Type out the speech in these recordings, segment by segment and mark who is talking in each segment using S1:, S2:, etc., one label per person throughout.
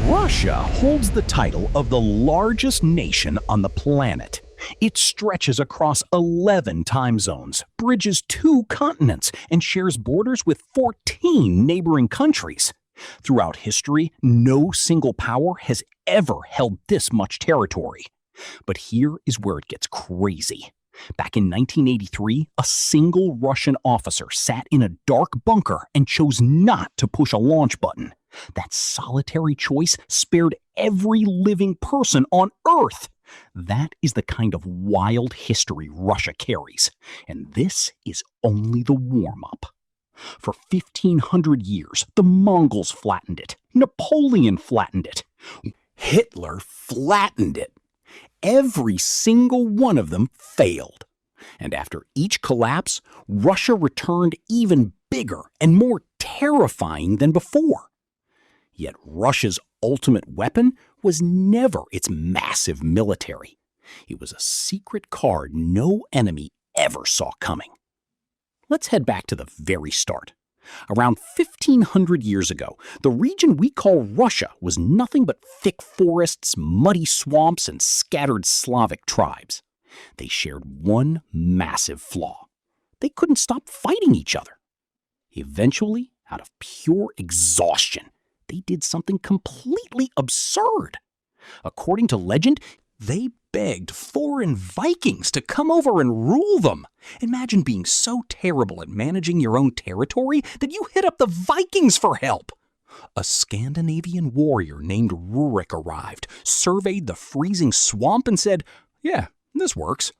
S1: Russia holds the title of the largest nation on the planet. It stretches across 11 time zones, bridges 2 continents, and shares borders with 14 neighboring countries. Throughout history, no single power has ever held this much territory. But here is where it gets crazy. Back in 1983, a single Russian officer sat in a dark bunker and chose not to push a launch button. That solitary choice spared every living person on Earth. That is the kind of wild history Russia carries. And this is only the warm-up. For 1,500 years, the Mongols flattened it. Napoleon flattened it. Hitler flattened it. Every single one of them failed. And after each collapse, Russia returned even bigger and more terrifying than before. Yet Russia's ultimate weapon was never its massive military. It was a secret card no enemy ever saw coming. Let's head back to the very start. Around 1,500 years ago, the region we call Russia was nothing but thick forests, muddy swamps, and scattered Slavic tribes. They shared one massive flaw. They couldn't stop fighting each other. Eventually, out of pure exhaustion, they did something completely absurd. According to legend, they begged foreign Vikings to come over and rule them. Imagine being so terrible at managing your own territory that you hit up the Vikings for help. A Scandinavian warrior named Rurik arrived, surveyed the freezing swamp, and said, "Yeah, this works."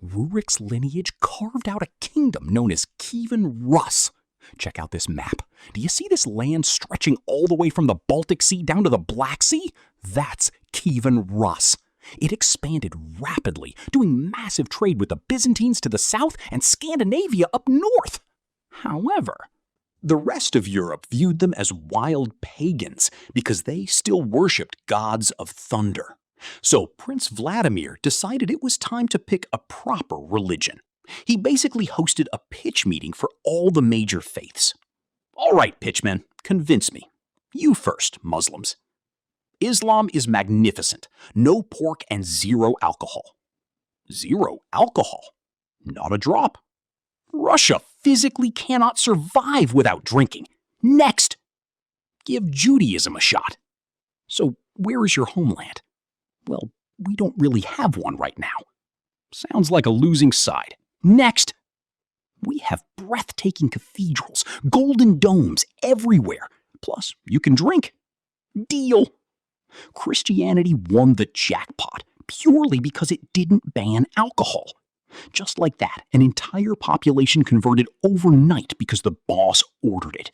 S1: Rurik's lineage carved out a kingdom known as Kievan Rus. Check out this map. Do you see this land stretching all the way from the Baltic Sea down to the Black Sea? That's Kievan Rus. It expanded rapidly, doing massive trade with the Byzantines to the south and Scandinavia up north. However, the rest of Europe viewed them as wild pagans because they still worshipped gods of thunder. So Prince Vladimir decided it was time to pick a proper religion. He basically hosted a pitch meeting for all the major faiths. "All right, pitchmen, convince me. You first, Muslims. Islam is magnificent. No pork and 0 alcohol." 0 alcohol? Not a drop. Russia physically cannot survive without drinking. Next. Give Judaism a shot. So where is your homeland? Well, we don't really have one right now. Sounds like a losing side. Next. We have breathtaking cathedrals, golden domes everywhere. Plus, you can drink. Deal. Christianity won the jackpot purely because it didn't ban alcohol. Just like that, an entire population converted overnight because the boss ordered it.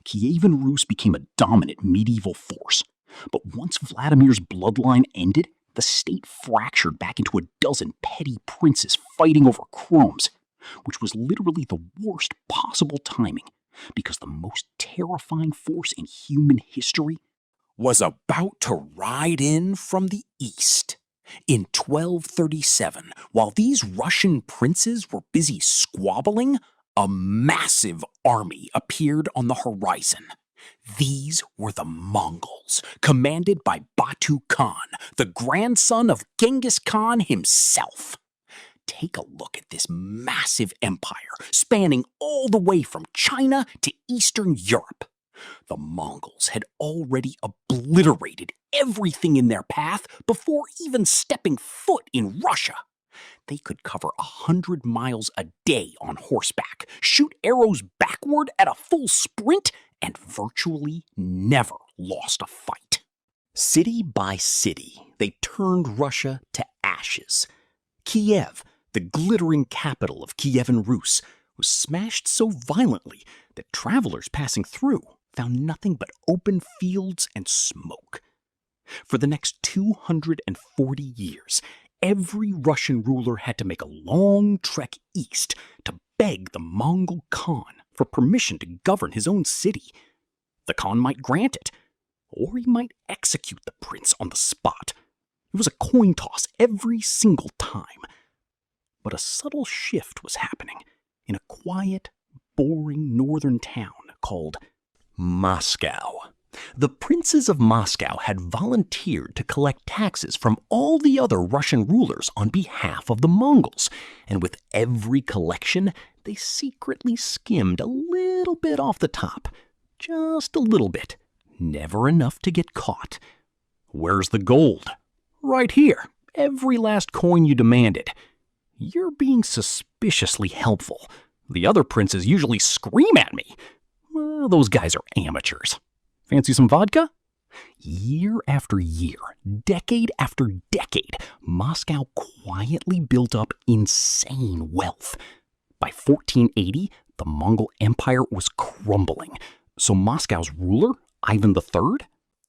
S1: Kievan Rus became a dominant medieval force. But once Vladimir's bloodline ended, the state fractured back into a dozen petty princes fighting over chromes, which was literally the worst possible timing because the most terrifying force in human history was about to ride in from the east. In 1237, while these Russian princes were busy squabbling, a massive army appeared on the horizon. These were the Mongols, commanded by Batu Khan, the grandson of Genghis Khan himself. Take a look at this massive empire, spanning all the way from China to Eastern Europe. The Mongols had already obliterated everything in their path before even stepping foot in Russia. They could cover 100 miles a day on horseback, shoot arrows backward at a full sprint, and virtually never lost a fight. City by city, they turned Russia to ashes. Kiev, the glittering capital of Kievan Rus, was smashed so violently that travelers passing through found nothing but open fields and smoke. For the next 240 years, every Russian ruler had to make a long trek east to beg the Mongol Khan for permission to govern his own city. The Khan might grant it, or he might execute the prince on the spot. It was a coin toss every single time. But a subtle shift was happening in a quiet, boring northern town called Moscow. The princes of Moscow had volunteered to collect taxes from all the other Russian rulers on behalf of the Mongols, and with every collection, they secretly skimmed a little bit off the top. Just a little bit. Never enough to get caught. Where's the gold? Right here. Every last coin you demanded. You're being suspiciously helpful. The other princes usually scream at me. Well, those guys are amateurs. Fancy some vodka? Year after year, decade after decade, Moscow quietly built up insane wealth. By 1480, the Mongol Empire was crumbling, so Moscow's ruler, Ivan III,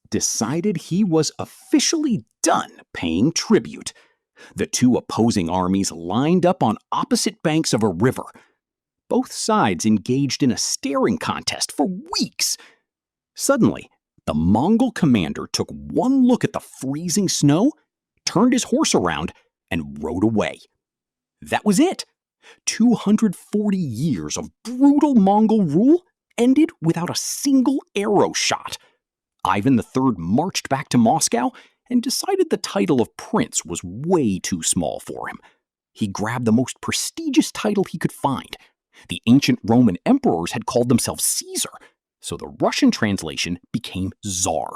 S1: decided he was officially done paying tribute. The two opposing armies lined up on opposite banks of a river. Both sides engaged in a staring contest for weeks. Suddenly, the Mongol commander took one look at the freezing snow, turned his horse around, and rode away. That was it. 240 years of brutal Mongol rule ended without a single arrow shot. Ivan III marched back to Moscow and decided the title of prince was way too small for him. He grabbed the most prestigious title he could find. The ancient Roman emperors had called themselves Caesar, so the Russian translation became Tsar.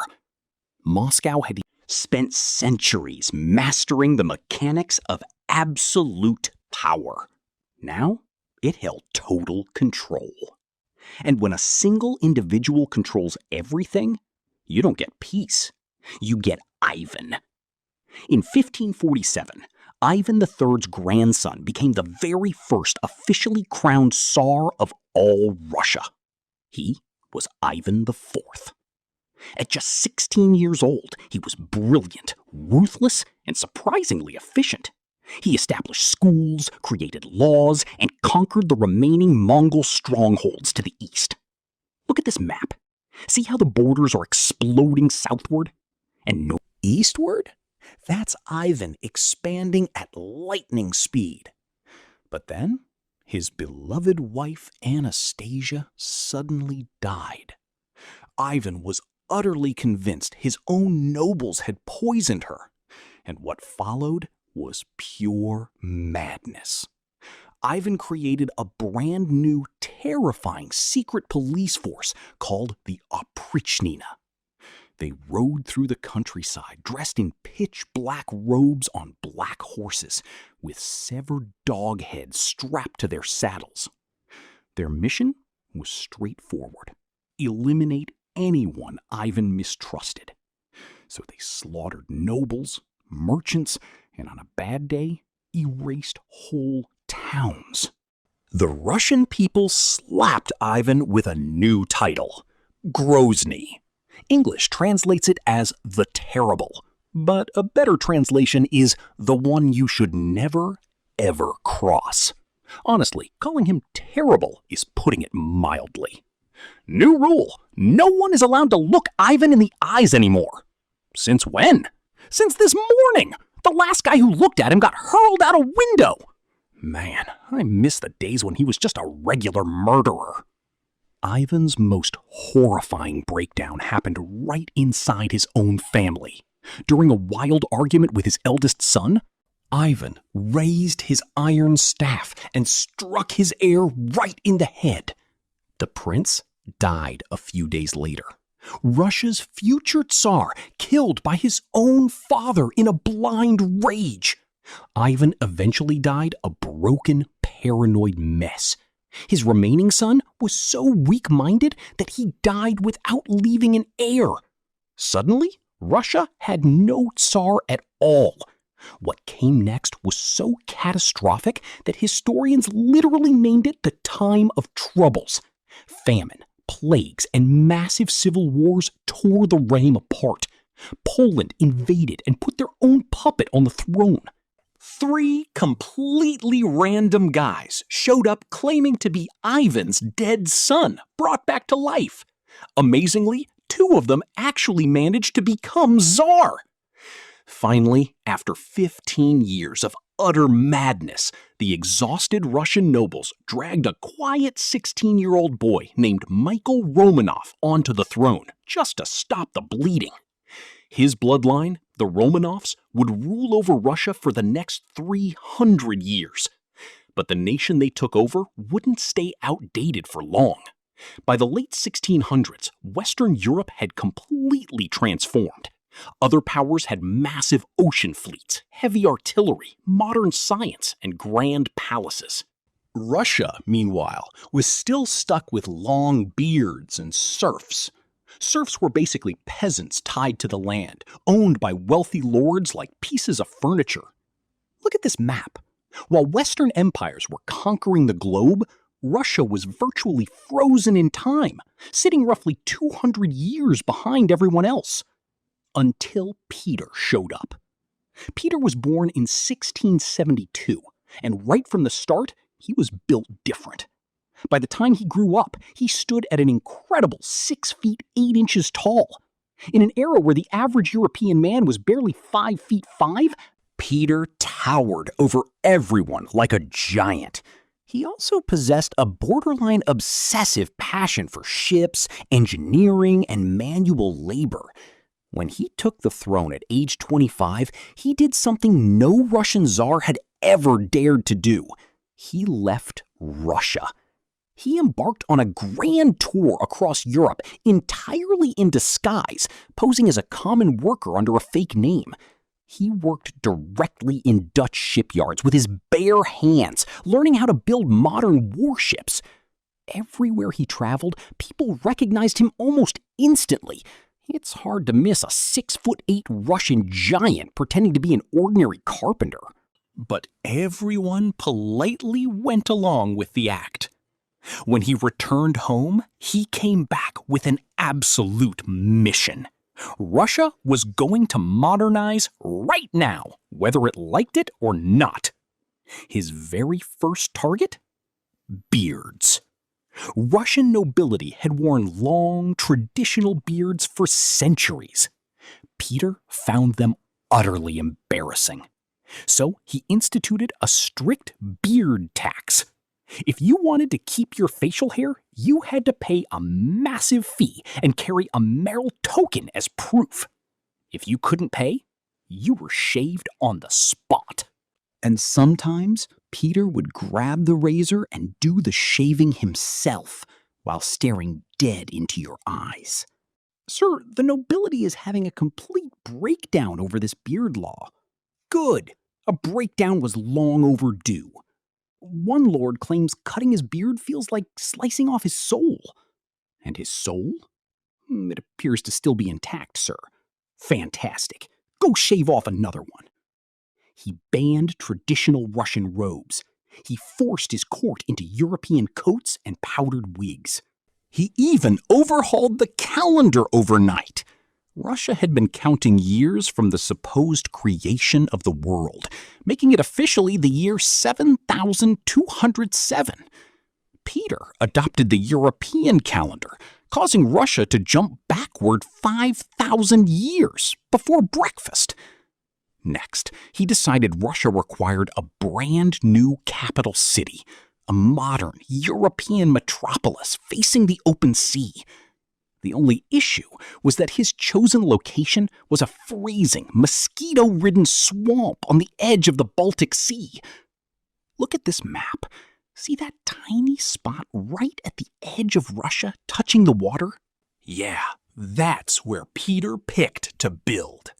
S1: Moscow had spent centuries mastering the mechanics of absolute power. Now, it held total control. And when a single individual controls everything, you don't get peace. You get Ivan. In 1547, Ivan III's grandson became the very first officially crowned Tsar of all Russia. He was Ivan IV. At just 16 years old, he was brilliant, ruthless, and surprisingly efficient. He established schools, created laws, and conquered the remaining Mongol strongholds to the east. Look at this map. See how the borders are exploding southward? And eastward? That's Ivan expanding at lightning speed. But then, his beloved wife Anastasia suddenly died. Ivan was utterly convinced his own nobles had poisoned her, and what followed was pure madness. Ivan created a brand new, terrifying secret police force called the Oprichnina. They rode through the countryside dressed in pitch-black robes on black horses, with severed dog heads strapped to their saddles. Their mission was straightforward: eliminate anyone Ivan mistrusted. So they slaughtered nobles, merchants, and on a bad day, erased whole towns. The Russian people slapped Ivan with a new title, Grozny. English translates it as the Terrible, but a better translation is the one you should never, ever cross. Honestly, calling him terrible is putting it mildly. New rule: no one is allowed to look Ivan in the eyes anymore. Since when? Since this morning! The last guy who looked at him got hurled out a window. Man, I miss the days when he was just a regular murderer. Ivan's most horrifying breakdown happened right inside his own family. During a wild argument with his eldest son, Ivan raised his iron staff and struck his heir right in the head. The prince died a few days later. Russia's future Tsar killed by his own father in a blind rage. Ivan eventually died a broken, paranoid mess. His remaining son was so weak-minded that he died without leaving an heir. Suddenly, Russia had no Tsar at all. What came next was so catastrophic that historians literally named it the Time of Troubles. Famine, plagues, and massive civil wars tore the realm apart. Poland invaded and put their own puppet on the throne. 3 completely random guys showed up claiming to be Ivan's dead son, brought back to life. Amazingly, 2 of them actually managed to become Tsar. Finally, after 15 years of utter madness, the exhausted Russian nobles dragged a quiet 16-year-old boy named Michael Romanov onto the throne just to stop the bleeding. His bloodline, the Romanovs, would rule over Russia for the next 300 years. But the nation they took over wouldn't stay outdated for long. By the late 1600s, Western Europe had completely transformed. Other powers had massive ocean fleets, heavy artillery, modern science, and grand palaces. Russia, meanwhile, was still stuck with long beards and serfs. Serfs were basically peasants tied to the land, owned by wealthy lords like pieces of furniture. Look at this map. While Western empires were conquering the globe, Russia was virtually frozen in time, sitting roughly 200 years behind everyone else. Until Peter showed up. Peter was born in 1672, and right from the start, he was built different. By the time he grew up, he stood at an incredible 6 feet 8 inches tall. In an era where the average European man was barely 5 feet 5, Peter towered over everyone like a giant. He also possessed a borderline obsessive passion for ships, engineering, and manual labor. When he took the throne at age 25, he did something no Russian czar had ever dared to do. He left Russia. He embarked on a grand tour across Europe entirely in disguise, posing as a common worker under a fake name. He worked directly in Dutch shipyards with his bare hands, learning how to build modern warships. Everywhere he traveled, people recognized him almost instantly. It's hard to miss a 6'8" Russian giant pretending to be an ordinary carpenter. But everyone politely went along with the act. When he returned home, he came back with an absolute mission. Russia was going to modernize right now, whether it liked it or not. His very first target? Beards. Russian nobility had worn long, traditional beards for centuries. Peter found them utterly embarrassing. So he instituted a strict beard tax. If you wanted to keep your facial hair, you had to pay a massive fee and carry a mayoral token as proof. If you couldn't pay, you were shaved on the spot. And sometimes Peter would grab the razor and do the shaving himself while staring dead into your eyes. Sir, the nobility is having a complete breakdown over this beard law. Good. A breakdown was long overdue. One lord claims cutting his beard feels like slicing off his soul. And his soul? It appears to still be intact, sir. Fantastic. Go shave off another one. He banned traditional Russian robes. He forced his court into European coats and powdered wigs. He even overhauled the calendar overnight. Russia had been counting years from the supposed creation of the world, making it officially the year 7207. Peter adopted the European calendar, causing Russia to jump backward 5,000 years before breakfast. Next, he decided Russia required a brand new capital city, a modern European metropolis facing the open sea. The only issue was that his chosen location was a freezing, mosquito-ridden swamp on the edge of the Baltic Sea. Look at this map. See that tiny spot right at the edge of Russia touching the water? Yeah, that's where Peter picked to build.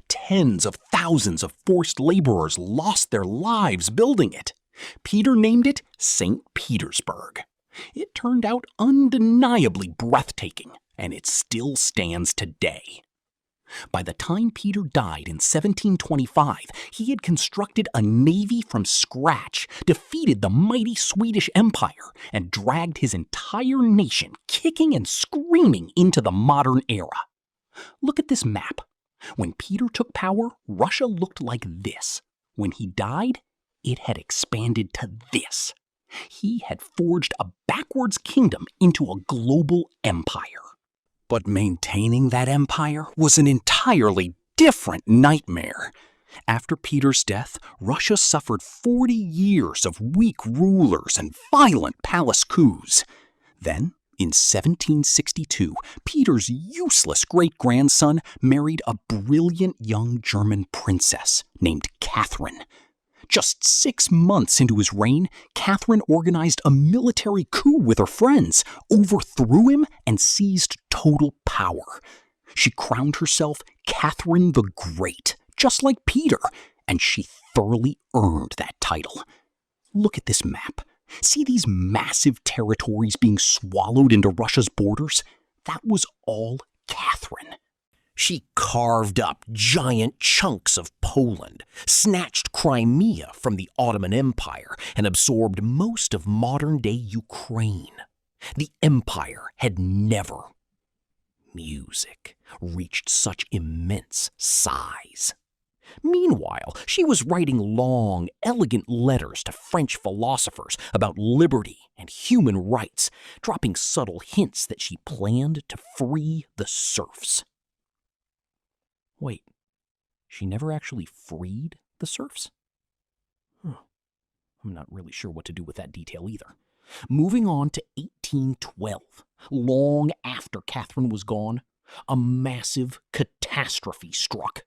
S1: Tens of thousands of forced laborers lost their lives building it. Peter named it St. Petersburg. It turned out undeniably breathtaking, and it still stands today. By the time Peter died in 1725, he had constructed a navy from scratch, defeated the mighty Swedish Empire, and dragged his entire nation kicking and screaming into the modern era. Look at this map. When Peter took power, Russia looked like this. When he died, it had expanded to this. He had forged a backwards kingdom into a global empire. But maintaining that empire was an entirely different nightmare. After Peter's death, Russia suffered 40 years of weak rulers and violent palace coups. Then, in 1762, Peter's useless great-grandson married a brilliant young German princess named Catherine. Just 6 months into his reign, Catherine organized a military coup with her friends, overthrew him, and seized total power. She crowned herself Catherine the Great, just like Peter, and she thoroughly earned that title. Look at this map. See these massive territories being swallowed into Russia's borders? That was all Catherine. She carved up giant chunks of Poland, snatched Crimea from the Ottoman Empire, and absorbed most of modern-day Ukraine. The empire had never, music, reached such immense size. Meanwhile, she was writing long, elegant letters to French philosophers about liberty and human rights, dropping subtle hints that she planned to free the serfs. Wait, she never actually freed the serfs? I'm not really sure what to do with that detail either. Moving on to 1812, long after Catherine was gone, a massive catastrophe struck.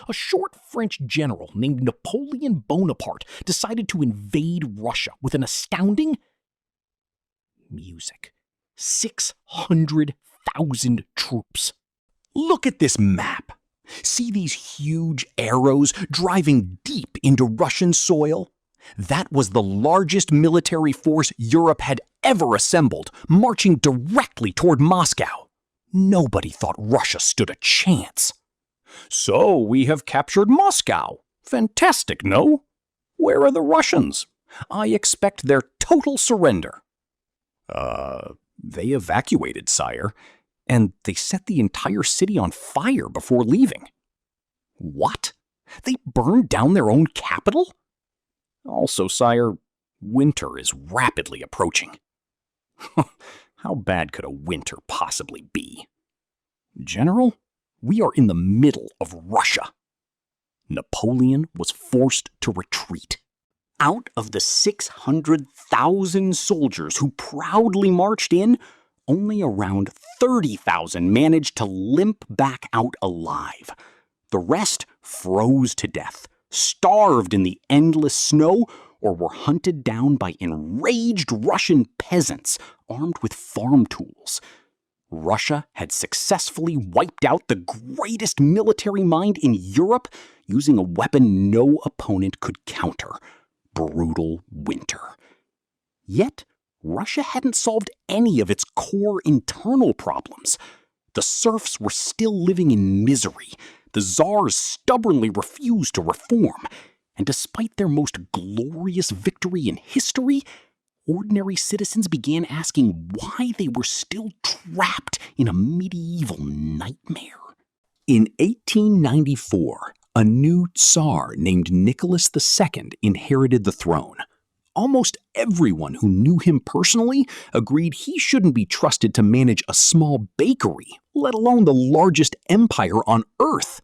S1: A short French general named Napoleon Bonaparte decided to invade Russia with an astounding music. 600,000 troops. Look at this map. See these huge arrows driving deep into Russian soil? That was the largest military force Europe had ever assembled, marching directly toward Moscow. Nobody thought Russia stood a chance. So we have captured Moscow. Fantastic, no? Where are the Russians? I expect their total surrender. They evacuated, sire, and they set the entire city on fire before leaving. What? They burned down their own capital? Also, sire, winter is rapidly approaching. How bad could a winter possibly be? General, we are in the middle of Russia. Napoleon was forced to retreat. Out of the 600,000 soldiers who proudly marched in, only around 30,000 managed to limp back out alive. The rest froze to death, starved in the endless snow, or were hunted down by enraged Russian peasants armed with farm tools. Russia had successfully wiped out the greatest military mind in Europe using a weapon no opponent could counter: brutal winter. Yet, Russia hadn't solved any of its core internal problems. The serfs were still living in misery. The czars stubbornly refused to reform. And despite their most glorious victory in history, ordinary citizens began asking why they were still trapped in a medieval nightmare. In 1894, a new Tsar named Nicholas II inherited the throne. Almost everyone who knew him personally agreed he shouldn't be trusted to manage a small bakery, let alone the largest empire on earth.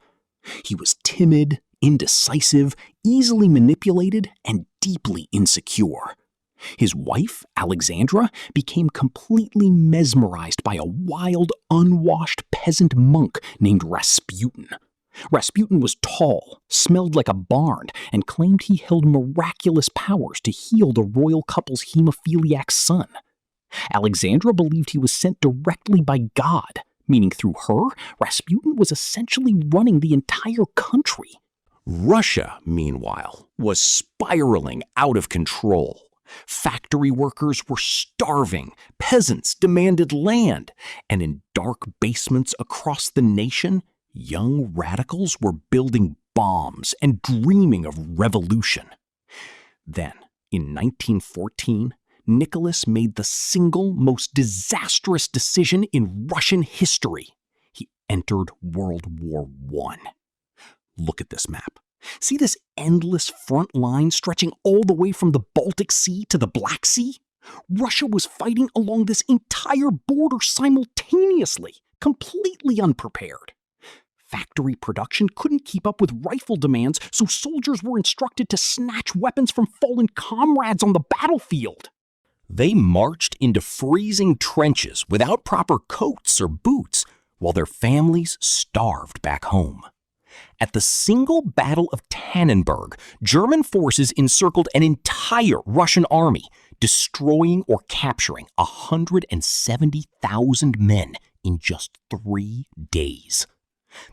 S1: He was timid, indecisive, easily manipulated, and deeply insecure. His wife, Alexandra, became completely mesmerized by a wild, unwashed peasant monk named Rasputin. Rasputin was tall, smelled like a barn, and claimed he held miraculous powers to heal the royal couple's hemophiliac son. Alexandra believed he was sent directly by God, meaning through her, Rasputin was essentially running the entire country. Russia, meanwhile, was spiraling out of control. Factory workers were starving, peasants demanded land, and in dark basements across the nation, young radicals were building bombs and dreaming of revolution. Then, in 1914, Nicholas made the single most disastrous decision in Russian history. He entered World War I. Look at this map. See this endless front line stretching all the way from the Baltic Sea to the Black Sea? Russia was fighting along this entire border simultaneously, completely unprepared. Factory production couldn't keep up with rifle demands, so soldiers were instructed to snatch weapons from fallen comrades on the battlefield. They marched into freezing trenches without proper coats or boots, while their families starved back home. At the single Battle of Tannenberg, German forces encircled an entire Russian army, destroying or capturing 170,000 men in just 3 days.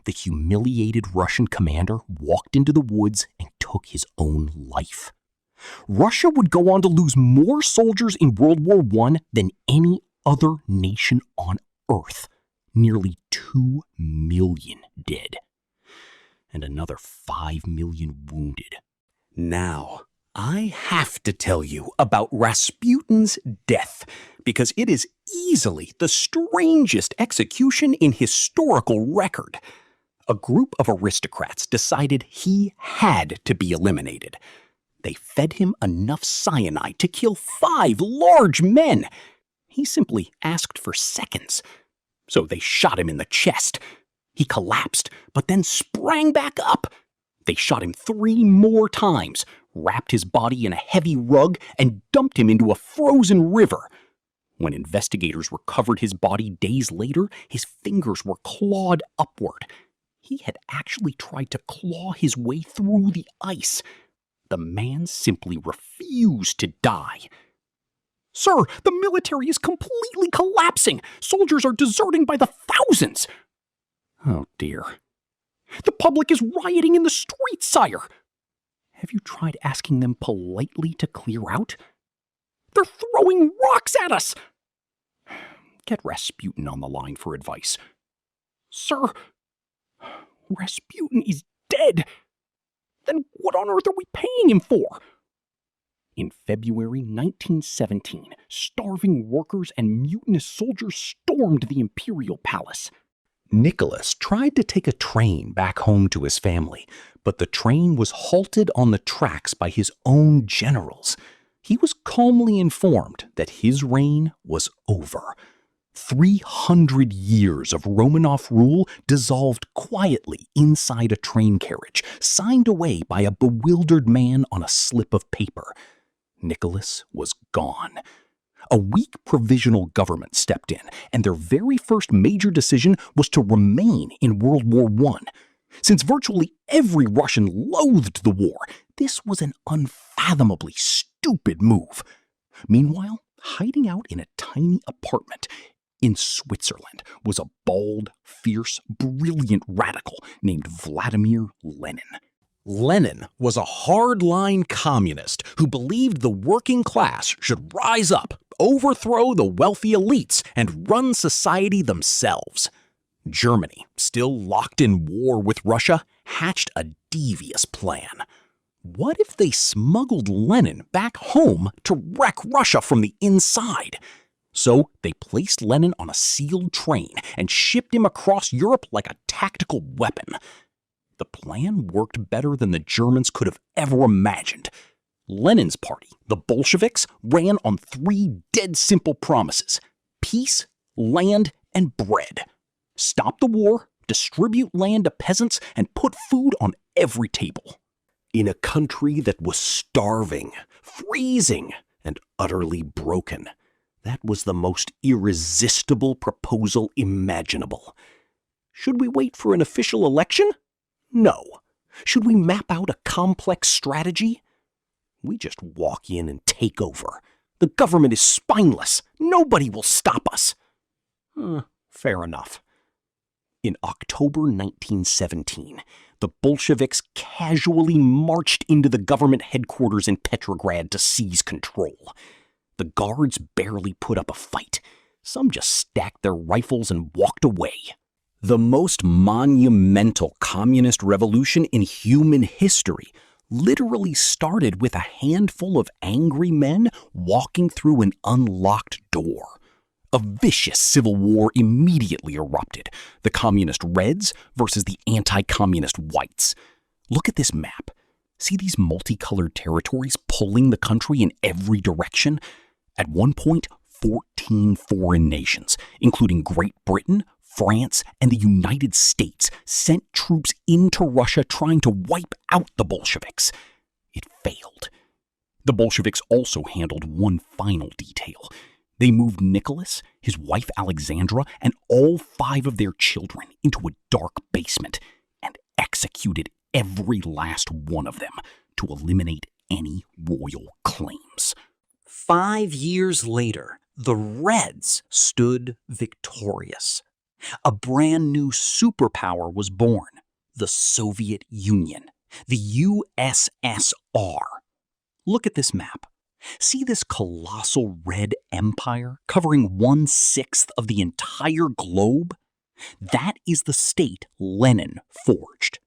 S1: The humiliated Russian commander walked into the woods and took his own life. Russia would go on to lose more soldiers in World War I than any other nation on Earth. Nearly 2 million dead. And another 5 million wounded. Now, I have to tell you about Rasputin's death, because it is easily the strangest execution in historical record. A group of aristocrats decided he had to be eliminated. They fed him enough cyanide to kill 5 large men. He simply asked for seconds. So they shot him in the chest. He collapsed, but then sprang back up. They shot him 3 more times, wrapped his body in a heavy rug, and dumped him into a frozen river. When investigators recovered his body days later, his fingers were clawed upward. He had actually tried to claw his way through the ice. The man simply refused to die. "Sir, the military is completely collapsing. Soldiers are deserting by the thousands." "Oh dear. The public is rioting in the streets, sire." "Have you tried asking them politely to clear out?" "They're throwing rocks at us." "Get Rasputin on the line for advice." "Sir, Rasputin is dead. Then what on earth are we paying him for?" In February 1917, starving workers and mutinous soldiers stormed the imperial palace. Nicholas tried to take a train back home to his family, but the train was halted on the tracks by his own generals. He was calmly informed that his reign was over. 300 years of Romanov rule dissolved quietly inside a train carriage, signed away by a bewildered man on a slip of paper. Nicholas was gone. A weak provisional government stepped in, and their very first major decision was to remain in World War I. Since virtually every Russian loathed the war, this was an unfathomably stupid move. Meanwhile, hiding out in a tiny apartment in Switzerland was a bald, fierce, brilliant radical named Vladimir Lenin. Lenin was a hardline communist who believed the working class should rise up, overthrow the wealthy elites, and run society themselves. Germany, still locked in war with Russia, hatched a devious plan. What if they smuggled Lenin back home to wreck Russia from the inside? So they placed Lenin on a sealed train and shipped him across Europe like a tactical weapon. The plan worked better than the Germans could have ever imagined. Lenin's party, the Bolsheviks, ran on 3 dead simple promises: peace, land, and bread. Stop the war, distribute land to peasants, and put food on every table. In a country that was starving, freezing, and utterly broken, that was the most irresistible proposal imaginable. Should we wait for an official election? No. Should we map out a complex strategy? We just walk in and take over. The government is spineless. Nobody will stop us. Fair enough. In October 1917, the Bolsheviks casually marched into the government headquarters in Petrograd to seize control. The guards barely put up a fight. Some just stacked their rifles and walked away. The most monumental communist revolution in human history literally started with a handful of angry men walking through an unlocked door. A vicious civil war immediately erupted, the communist Reds versus the anti-communist Whites. Look at this map. See these multicolored territories pulling the country in every direction? At one point, 14 foreign nations, including Great Britain, France and the United States sent troops into Russia trying to wipe out the Bolsheviks. It failed. The Bolsheviks also handled one final detail. They moved Nicholas, his wife Alexandra, and all 5 of their children into a dark basement and executed every last one of them to eliminate any royal claims.
S2: 5 years later, the Reds stood victorious. A brand new superpower was born, the Soviet Union, the USSR. Look at this map. See this colossal red empire covering 1/6 of the entire globe? That is the state Lenin forged.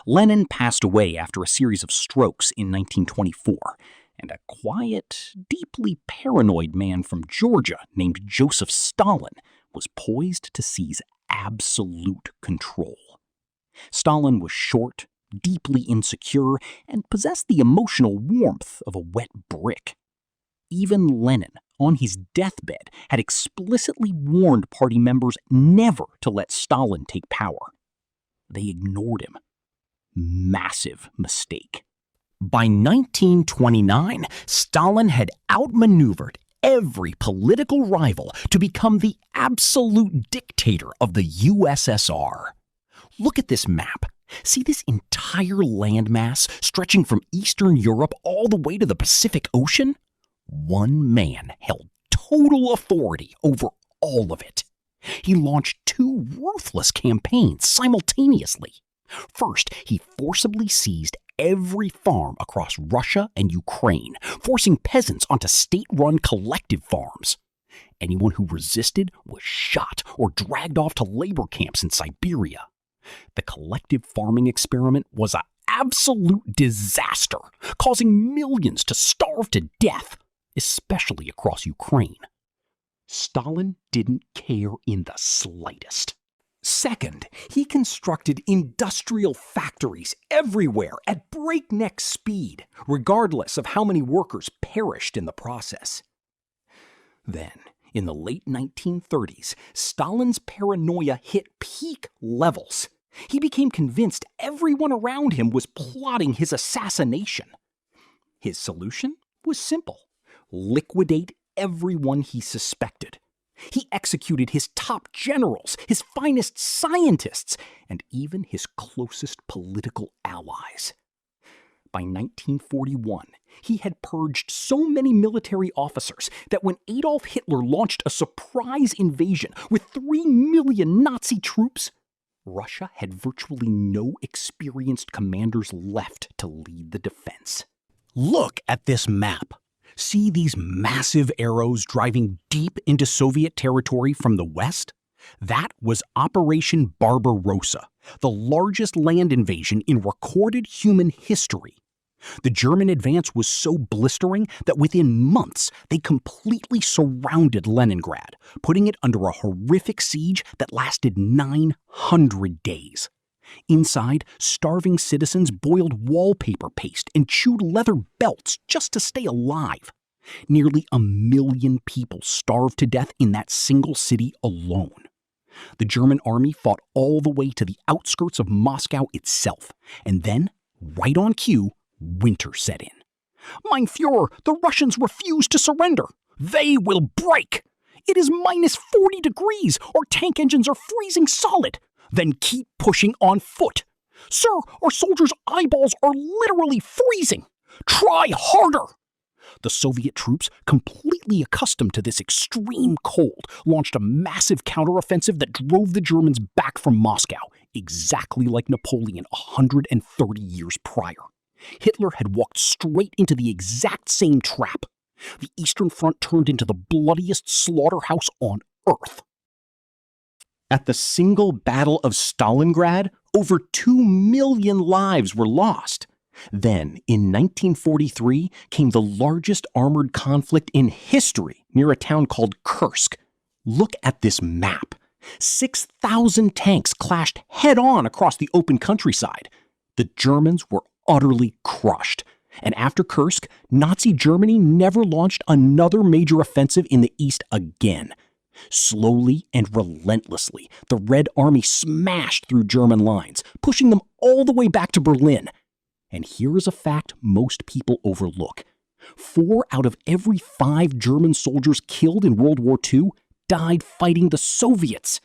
S2: Lenin passed away after a series of strokes in 1924, and a quiet, deeply paranoid man from Georgia named Joseph Stalin was poised to seize absolute control. Stalin was short, deeply insecure, and possessed the emotional warmth of a wet brick. Even Lenin, on his deathbed, had explicitly warned party members never to let Stalin take power. They ignored him. Massive mistake. By 1929, Stalin had outmaneuvered every political rival to become the absolute dictator of the USSR. Look at this map. See this entire landmass stretching from Eastern Europe all the way to the Pacific Ocean? One man held total authority over all of it. He launched 2 ruthless campaigns simultaneously. First, he forcibly seized every farm across Russia and Ukraine, forcing peasants onto state-run collective farms. Anyone who resisted was shot or dragged off to labor camps in Siberia. The collective farming experiment was an absolute disaster, causing millions to starve to death, especially across Ukraine. Stalin didn't care in the slightest. Second, he constructed industrial factories everywhere at breakneck speed, regardless of how many workers perished in the process. Then, in the late 1930s, Stalin's paranoia hit peak levels. He became convinced everyone around him was plotting his assassination. His solution was simple: liquidate everyone he suspected. He executed his top generals, his finest scientists, and even his closest political allies. By 1941, he had purged so many military officers that when Adolf Hitler launched a surprise invasion with 3 million Nazi troops, Russia had virtually no experienced commanders left to lead the defense. Look at this map. See these massive arrows driving deep into Soviet territory from the west? That was Operation Barbarossa, the largest land invasion in recorded human history. The German advance was so blistering that within months they completely surrounded Leningrad, putting it under a horrific siege that lasted 900 days. Inside, starving citizens boiled wallpaper paste and chewed leather belts just to stay alive. Nearly 1 million people starved to death in that single city alone. The German army fought all the way to the outskirts of Moscow itself, and then, right on cue, winter set in. Mein Führer, the Russians refuse to surrender. They will break. It is minus 40 degrees. Our tank engines are freezing solid. Then keep pushing on foot. Sir, our soldiers' eyeballs are literally freezing. Try harder. The Soviet troops, completely accustomed to this extreme cold, launched a massive counteroffensive that drove the Germans back from Moscow, exactly like Napoleon 130 years prior. Hitler had walked straight into the exact same trap. The Eastern Front turned into the bloodiest slaughterhouse on Earth. At the single Battle of Stalingrad, over 2 million lives were lost. Then, in 1943, came the largest armored conflict in history near a town called Kursk. Look at this map. 6,000 tanks clashed head-on across the open countryside. The Germans were utterly crushed. And after Kursk, Nazi Germany never launched another major offensive in the East again.
S1: Slowly and relentlessly, the Red Army smashed through German lines, pushing them all the way back to Berlin. And here is a fact most people overlook. 4 out of every 5 German soldiers killed in World War II died fighting the Soviets.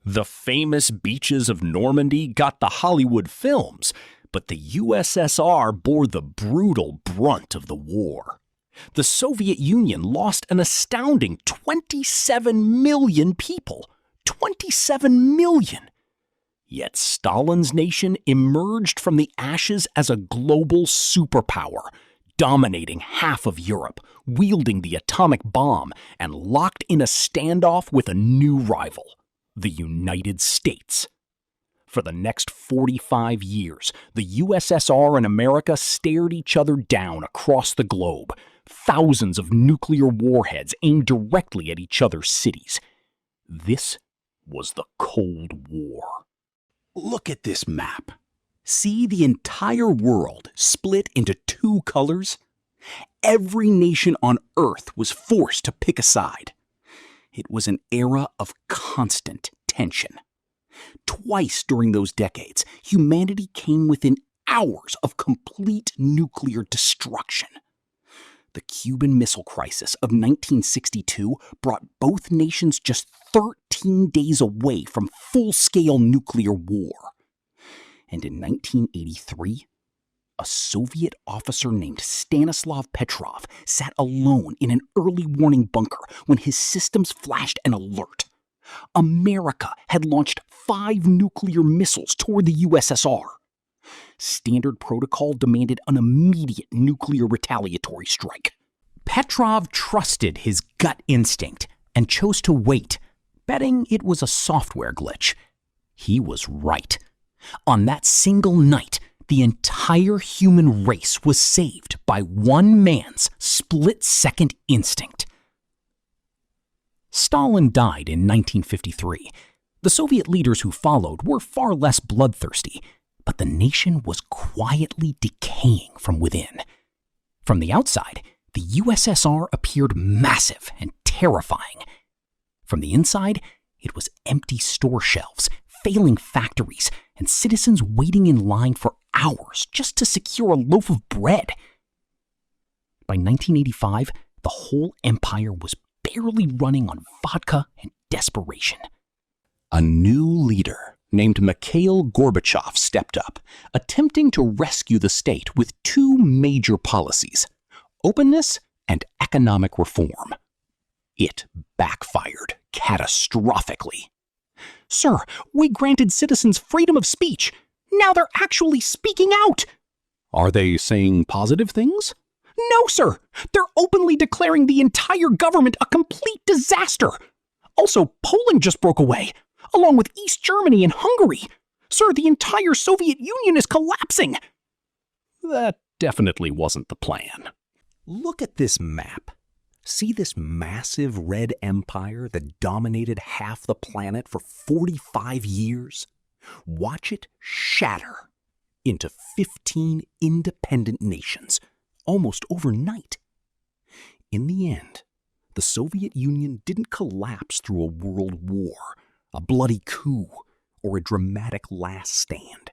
S1: The famous beaches of Normandy got the Hollywood films, but the USSR bore the brutal brunt of the war. The Soviet Union lost an astounding 27 million people. 27 million! Yet Stalin's nation emerged from the ashes as a global superpower, dominating half of Europe, wielding the atomic bomb, and locked in a standoff with a new rival, the United States. For the next 45 years, the USSR and America stared each other down across the globe, thousands of nuclear warheads aimed directly at each other's cities. This was the Cold War.
S2: Look at this map. See the entire world split into 2 colors? Every nation on Earth was forced to pick a side. It was an era of constant tension. Twice during those decades, humanity came within hours of complete nuclear destruction. The Cuban Missile Crisis of 1962 brought both nations just 13 days away from full-scale nuclear war. And in 1983, a Soviet officer named Stanislav Petrov sat alone in an early warning bunker when his systems flashed an alert. America had launched 5 nuclear missiles toward the USSR. Standard protocol demanded an immediate nuclear retaliatory strike. Petrov trusted his gut instinct and chose to wait, betting it was a software glitch. He was right. On that single night, the entire human race was saved by one man's split-second instinct. Stalin died in 1953. The Soviet leaders who followed were far less bloodthirsty, but the nation was quietly decaying from within. From the outside, the USSR appeared massive and terrifying. From the inside, it was empty store shelves, failing factories, and citizens waiting in line for hours just to secure a loaf of bread. By 1985, the whole empire was barely running on vodka and desperation. A new leader named Mikhail Gorbachev stepped up, attempting to rescue the state with 2 major policies: openness and economic reform. It backfired catastrophically. "Sir, we granted citizens freedom of speech. Now they're actually speaking out." "Are they saying positive things?" "No, sir. They're openly declaring the entire government a complete disaster. Also, Poland just broke away, along with East Germany and Hungary. Sir, the entire Soviet Union is collapsing." That definitely wasn't the plan. Look at this map. See this massive red empire that dominated half the planet for 45 years? Watch it shatter into 15 independent nations, almost overnight. In the end, the Soviet Union didn't collapse through a world war, a bloody coup, or a dramatic last stand.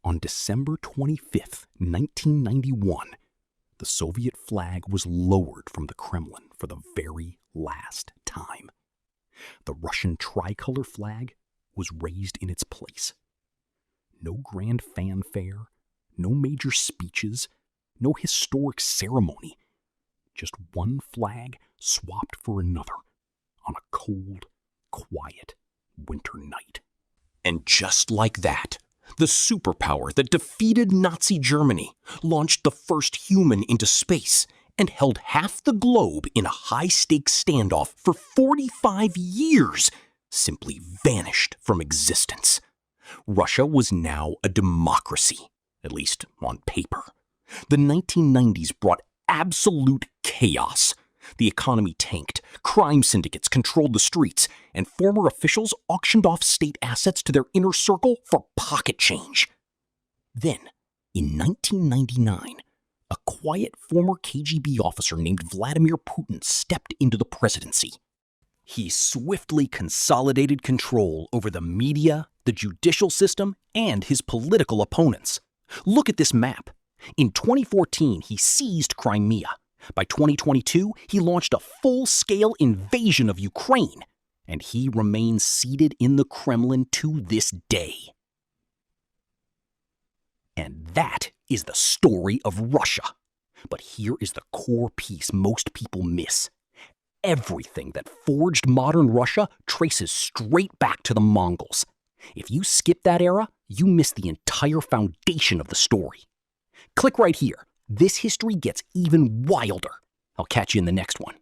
S2: On December 25th, 1991, the Soviet flag was lowered from the Kremlin for the very last time. The Russian tricolor flag was raised in its place. No grand fanfare, no major speeches, no historic ceremony. Just one flag swapped for another on a cold, quiet winter night. And just like that, the superpower that defeated Nazi Germany launched the first human into space and held half the globe in a high-stakes standoff for 45 years simply vanished from existence. Russia was now a democracy, at least on paper. The 1990s brought absolute chaos. The economy tanked, crime syndicates controlled the streets, and former officials auctioned off state assets to their inner circle for pocket change. Then, in 1999, a quiet former KGB officer named Vladimir Putin stepped into the presidency.
S1: He swiftly consolidated control over the media, the judicial system, and his political opponents. Look at this map. In 2014, he seized Crimea. By 2022, he launched a full-scale invasion of Ukraine, and he remains seated in the Kremlin to this day. And that is the story of Russia. But here is the core piece most people miss. Everything that forged modern Russia traces straight back to the Mongols. If you skip that era, you miss the entire foundation of the story. Click right here. This history gets even wilder. I'll catch you in the next one.